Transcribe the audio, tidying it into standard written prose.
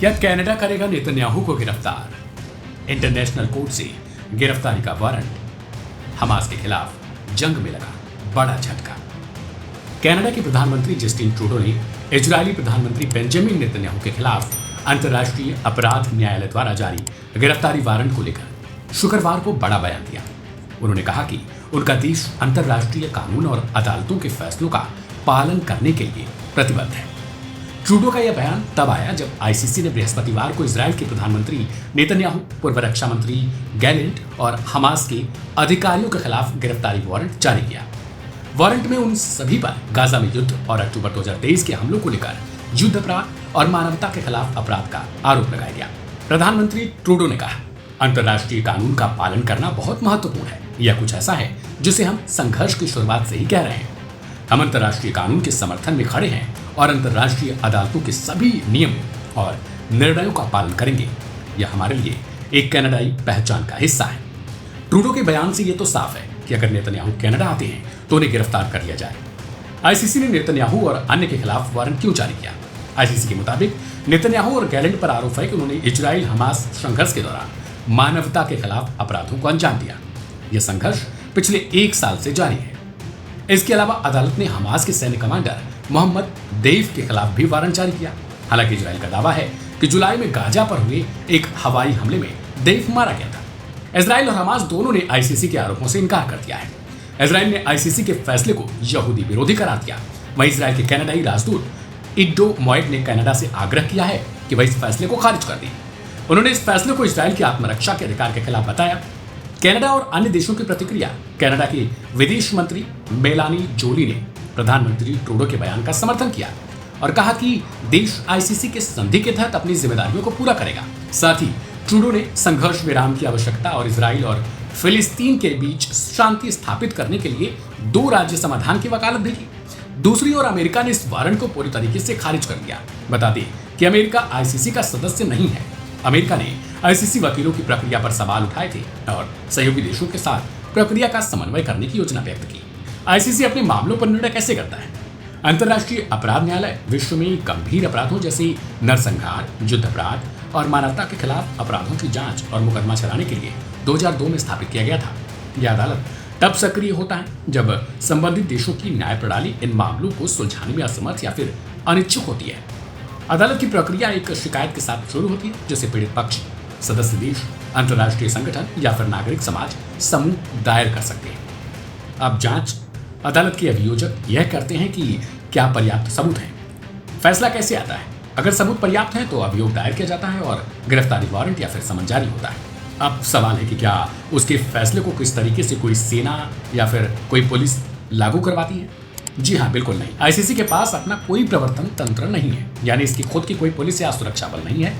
क्या कनाडा करेगा नेतन्याहू को गिरफ्तार? इंटरनेशनल कोर्ट से गिरफ्तारी का वारंट। हमास के खिलाफ जंग में लगा बड़ा झटका। कनाडा के प्रधानमंत्री जस्टिन ट्रूडो ने इजरायली प्रधानमंत्री बेंजामिन नेतन्याहू के खिलाफ अंतर्राष्ट्रीय अपराध न्यायालय द्वारा जारी गिरफ्तारी वारंट को लेकर शुक्रवार को बड़ा बयान दिया। उन्होंने कहा कि उनका देश अंतर्राष्ट्रीय कानून और अदालतों के फैसलों का पालन करने के लिए प्रतिबद्ध है। ट्रूडो का यह बयान तब आया जब आईसीसी ने बृहस्पतिवार को इजरायल के प्रधानमंत्री नेतन्याहू, पूर्व रक्षा मंत्री गैलेंट और हमास के अधिकारियों के खिलाफ गिरफ्तारी वारंट जारी किया। वारंट में उन सभी पर गाजा में युद्ध और अक्टूबर 2023 के हमलों को लेकर युद्ध अपराध और मानवता के खिलाफ अपराध का आरोप लगाया गया। प्रधानमंत्री ट्रूडो ने कहा, अंतर्राष्ट्रीय कानून का पालन करना बहुत महत्वपूर्ण है। यह कुछ ऐसा है जिसे हम संघर्ष की शुरुआत से ही कह रहे हैं। हम अंतर्राष्ट्रीय कानून के समर्थन में खड़े हैं और अंतर्राष्ट्रीय अदालतों के सभी नियमों और निर्णयों का पालन करेंगे। यह हमारे लिए एक कनाडाई पहचान का हिस्सा है। ट्रूडो के बयान से यह तो साफ है कि अगर नेतन्याहू कनाडा आते हैं तो उन्हें गिरफ्तार कर लिया जाए। आईसीसी ने नेतन्याहू और अन्य के खिलाफ वारंट क्यों जारी किया? आईसीसी के मुताबिक नेतन्याहू और गैलेंट पर आरोप है कि उन्होंने इजराइल हमास संघर्ष के दौरान मानवता के खिलाफ अपराधों को अंजाम दिया। यह संघर्ष पिछले 1 साल से जारी है। इसके अलावा अदालत ने हमास के सैन्य कमांडर मोहम्मद देफ के खिलाफ भी वारंट जारी किया। हालांकि इजराइल का दावा है कि जुलाई में गाजा पर हुए एक हवाई हमले में देफ मारा गया था। इजराइल और हमास दोनों ने आईसीसी के आरोपों से इनकार कर दिया है। इजराइल ने आईसीसी के फैसले को यहूदी विरोधी करार दिया। वहीं इजराइल के कनाडाई राजदूत इड्डो मोएट ने कनाडा से आग्रह किया है कि वह इस फैसले को खारिज कर दे। उन्होंने इस फैसले को इजराइल की आत्मरक्षा के अधिकार के खिलाफ बताया। कनाडा और अन्य देशों की प्रतिक्रिया। कनाडा की विदेश मंत्री मेलानी जोली ने प्रधानमंत्री ट्रूडो के बयान का समर्थन किया और कहा कि देश आईसीसी के संधि के तहत अपनी जिम्मेदारियों को पूरा करेगा। साथ ही ट्रूडो ने संघर्ष विराम की आवश्यकता और इजराइल और फिलिस्तीन के बीच शांति स्थापित करने के लिए 2 राज्य समाधान की वकालत भी की। दूसरी ओर अमेरिका ने इस वारंट को पूरी तरीके से खारिज कर दिया। बता दें कि अमेरिका आईसीसी का सदस्य नहीं है। अमेरिका ने आईसीसी वकीलों की प्रक्रिया पर सवाल उठाए थे और सहयोगी देशों के साथ प्रक्रिया का समन्वय करने की योजना व्यक्त की। आईसीसी अपने मामलों पर निर्णय कैसे करता है? अंतर्राष्ट्रीय अपराध न्यायालय विश्व में गंभीर अपराधों जैसे नरसंहार, युद्ध अपराध और मानवता के खिलाफ अपराधों की जांच और मुकदमा चलाने के लिए 2002 में स्थापित किया गया था। यह अदालत तब सक्रिय होता है जब संबंधित देशों की न्याय प्रणाली इन मामलों को सुलझाने में असमर्थ या फिर अनिच्छुक होती है। अदालत की प्रक्रिया एक शिकायत के साथ शुरू होती है, जिसे पीड़ित पक्ष, सदस्य देश, अंतर्राष्ट्रीय संगठन या फिर नागरिक समाज समूह दायर कर सकते हैं। अब जांच अदालत के अभियोजक यह करते हैं कि क्या पर्याप्त सबूत हैं। फैसला कैसे आता है? अगर सबूत पर्याप्त हैं तो अभियोग दायर किया जाता है और गिरफ्तारी वारंट या फिर समन जारी होता है। अब सवाल है कि क्या उसके फैसले को किस तरीके से कोई सेना या फिर कोई पुलिस लागू करवाती है? जी हाँ, बिल्कुल नहीं। आईसीसी के पास अपना कोई प्रवर्तन तंत्र नहीं है, यानी इसकी खुद की कोई पुलिस या सुरक्षा बल नहीं है।